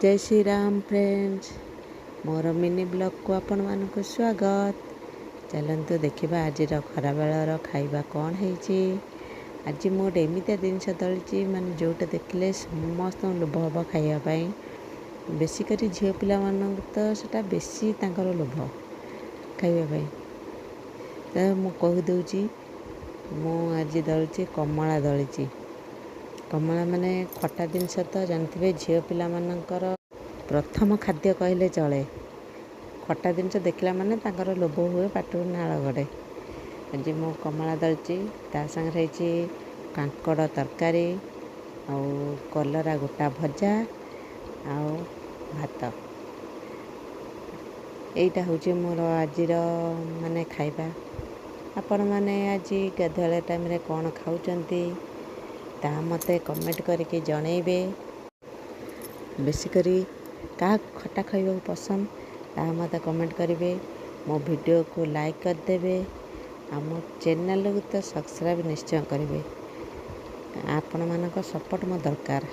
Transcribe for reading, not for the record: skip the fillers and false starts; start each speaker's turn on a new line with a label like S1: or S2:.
S1: जय श्री राम फ्रेंड्स मोर mini blog को आपण मानक स्वागत। चलतु देखा आज खराबेलर खाଇବା कौन है। आज मोटे एमती जिनस दलची माने जोटा देखले समस्त लोभ हम खावाई। बेसिक झील पिला तो सेटा बेसी तांकर लोभ खावाई। तो मु कहीदे मु आज दलची कमला दलची। कमला माने खटा जिनस तो जानते झील पिला मानकर प्रथम खाद्य कहले चले। खटा जिनस देखला माने तांकर लोभ हुए पाटू नाल गड़े। आज मु कमला दलची ता संग रही कांकड़ तरकारी आउ कलरा गोटा भजा आउ भात। एटा हूँ मोर आज माने खाइबा। आपण माने आज गाधुआल टाइम रे कौन खाऊचंती ता मते कमेंट करके जनइबे। बेसिकरी क्या खटा खाइबा पसंद ता मते कमेंट करेंगे। मो वीडियो को लाइक करदेवे आ मो चैनल को तो सब्सक्राइब निश्चय करेंगे। आपण मानक सपोर्ट मो दरकार।